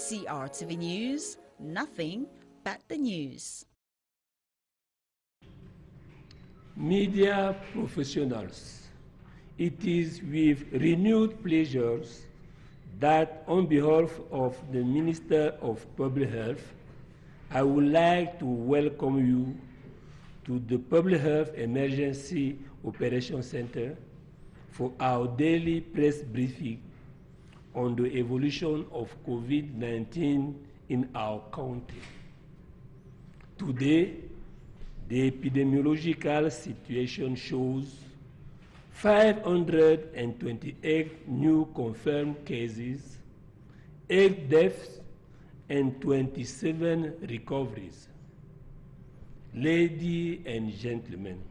CRTV News, nothing but the news. Media professionals, it is with renewed pleasures that on behalf of the Minister of Public Health, I would like to welcome you to the Public Health Emergency Operations Center for our daily press briefing on the evolution of COVID-19 in our country. Today, the epidemiological situation shows 528 new confirmed cases, 8 deaths, and 27 recoveries. Ladies and gentlemen,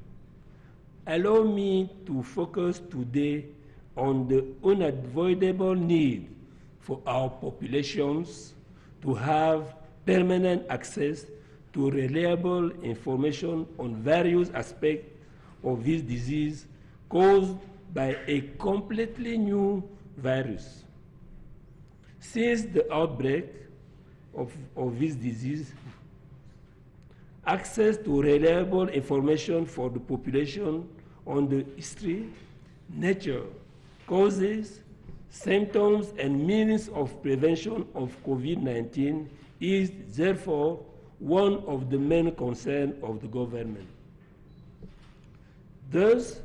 allow me to focus today on the unavoidable need for our populations to have permanent access to reliable information on various aspects of this disease caused by a completely new virus. Since the outbreak of this disease, access to reliable information for the population on the history, nature, causes, symptoms, and means of prevention of COVID-19 is therefore one of the main concerns of the government. Thus,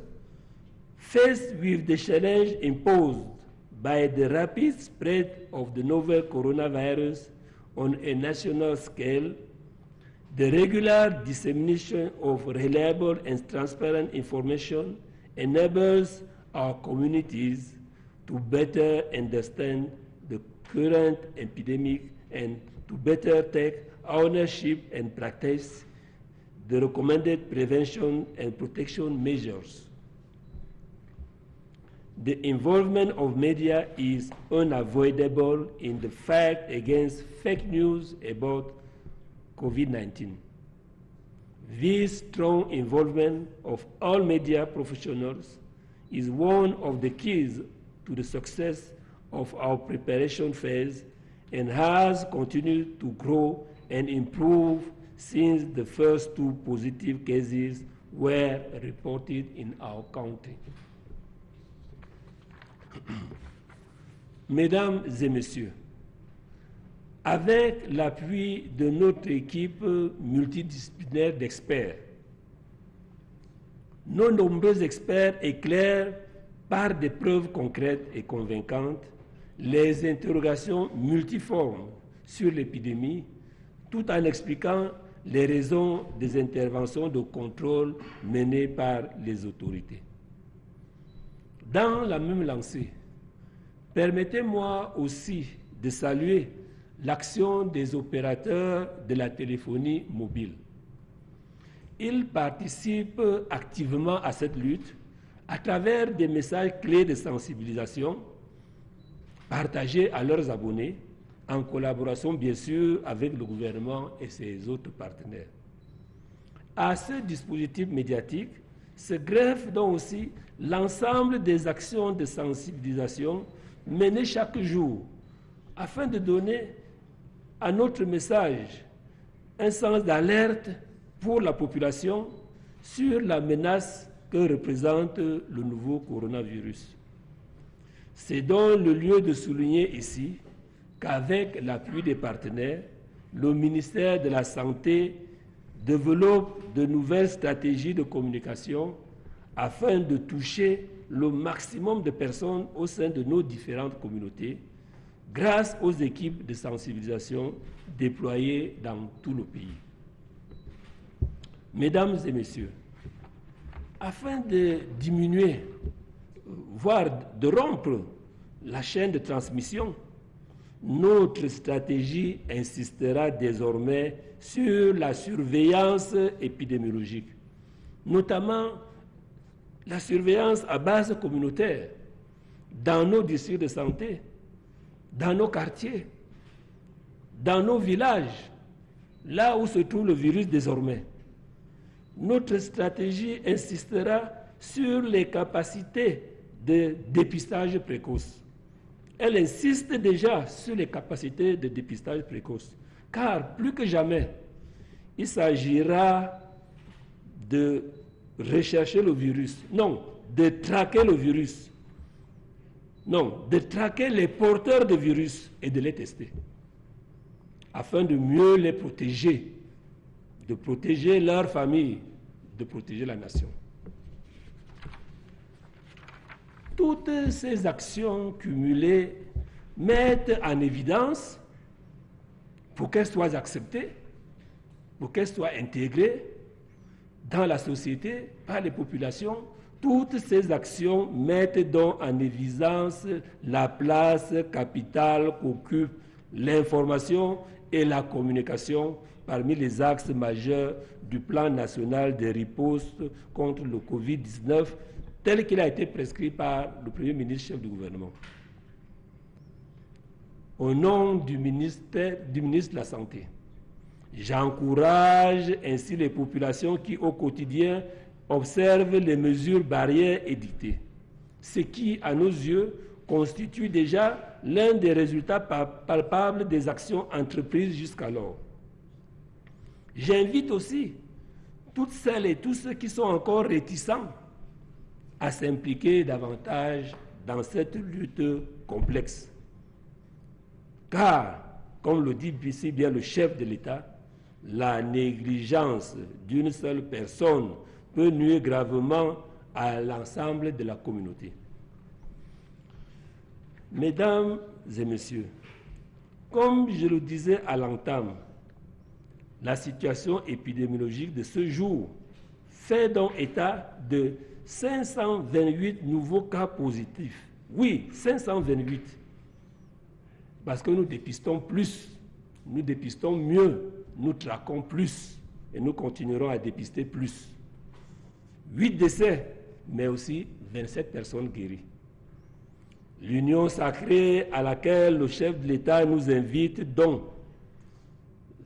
faced with the challenge imposed by the rapid spread of the novel coronavirus on a national scale, the regular dissemination of reliable and transparent information enables our communities to better understand the current epidemic and to better take ownership and practice the recommended prevention and protection measures. The involvement of media is unavoidable in the fight against fake news about COVID-19. This strong involvement of all media professionals is one of the keys to the success of our preparation phase and has continued to grow and improve since the first 2 positive cases were reported in our country. Mesdames et messieurs, avec l'appui de notre équipe multidisciplinaire d'experts, nos nombreux experts éclairent par des preuves concrètes et convaincantes les interrogations multiformes sur l'épidémie, tout en expliquant les raisons des interventions de contrôle menées par les autorités. Dans la même lancée, permettez-moi aussi de saluer l'action des opérateurs de la téléphonie mobile. Ils participent activement à cette lutte à travers des messages clés de sensibilisation partagés à leurs abonnés, en collaboration bien sûr avec le gouvernement et ses autres partenaires. À ce dispositif médiatique se greffe donc aussi l'ensemble des actions de sensibilisation menées chaque jour afin de donner à notre message un sens d'alerte pour la population sur la menace que représente le nouveau coronavirus. C'est donc le lieu de souligner ici qu'avec l'appui des partenaires, le ministère de la Santé développe de nouvelles stratégies de communication afin de toucher le maximum de personnes au sein de nos différentes communautés grâce aux équipes de sensibilisation déployées dans tout le pays. Mesdames et messieurs, afin de diminuer, voire de rompre la chaîne de transmission, notre stratégie insistera désormais sur la surveillance épidémiologique, notamment la surveillance à base communautaire dans nos districts de santé, dans nos quartiers, dans nos villages, là où se trouve le virus désormais. Notre stratégie insistera sur les capacités de dépistage précoce, elle insiste déjà sur les capacités de dépistage précoce. Car plus que jamais, il s'agira de rechercher le virus. Non, de traquer le virus. Non, de traquer les porteurs de virus et de les tester. Afin de mieux les protéger, de protéger leur famille, de protéger la nation. Toutes ces actions cumulées mettent en évidence, pour qu'elles soient acceptées, pour qu'elles soient intégrées dans la société par les populations, toutes ces actions mettent donc en évidence la place capitale qu'occupe l'information et la communication parmi les axes majeurs du plan national de riposte contre le Covid-19 tel qu'il a été prescrit par le Premier ministre chef du gouvernement. Au nom du ministre de la Santé, j'encourage ainsi les populations qui, au quotidien, observent les mesures barrières édictées, ce qui, à nos yeux, constitue déjà l'un des résultats palpables des actions entreprises jusqu'alors. J'invite aussi toutes celles et tous ceux qui sont encore réticents à s'impliquer davantage dans cette lutte complexe. Car, comme le dit si bien le chef de l'État, la négligence d'une seule personne peut nuire gravement à l'ensemble de la communauté. Mesdames et messieurs, comme je le disais à l'entame, la situation épidémiologique de ce jour fait donc état de 528 nouveaux cas positifs. Oui, 528. Parce que nous dépistons plus, nous dépistons mieux, nous traquons plus et nous continuerons à dépister plus. 8 décès, mais aussi 27 personnes guéries. L'union sacrée à laquelle le chef de l'État nous invite donc,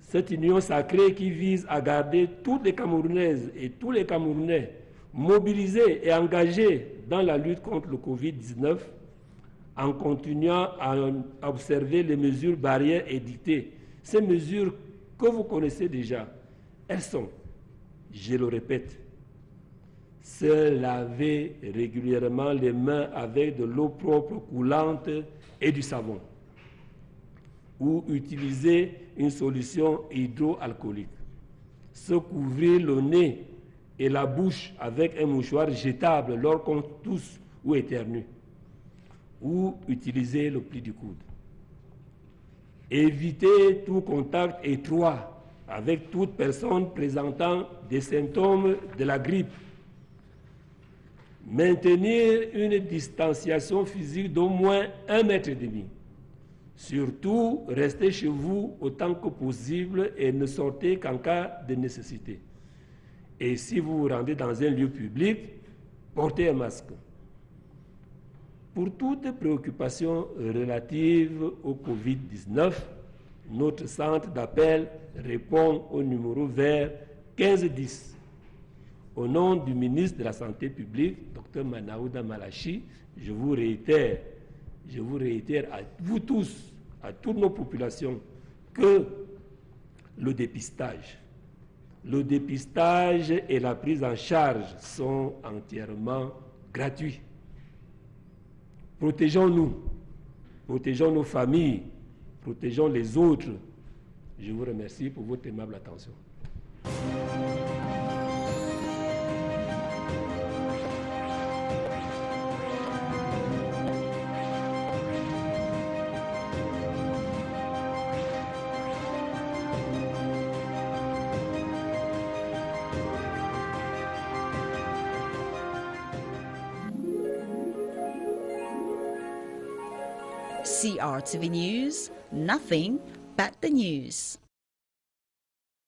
cette union sacrée qui vise à garder toutes les Camerounaises et tous les Camerounais mobilisés et engagés dans la lutte contre le Covid-19, en continuant à observer les mesures barrières édictées. Ces mesures que vous connaissez déjà, elles sont, je le répète, se laver régulièrement les mains avec de l'eau propre coulante et du savon, ou utiliser une solution hydroalcoolique, se couvrir le nez et la bouche avec un mouchoir jetable lorsqu'on tousse ou éternue, ou utiliser le pli du coude. Éviter tout contact étroit avec toute personne présentant des symptômes de la grippe. Maintenir une distanciation physique d'au moins 1,5 mètre. Surtout, restez chez vous autant que possible et ne sortez qu'en cas de nécessité. Et si vous vous rendez dans un lieu public, portez un masque. Pour toute préoccupation relative au Covid-19, notre centre d'appel répond au numéro vert 1510. Au nom du ministre de la Santé publique, Dr Manaouda Malachi, je vous réitère à vous tous, à toutes nos populations, que le dépistage et la prise en charge sont entièrement gratuits. Protégeons-nous, protégeons nos familles, protégeons les autres. Je vous remercie pour votre aimable attention. CRTV News, nothing but the news.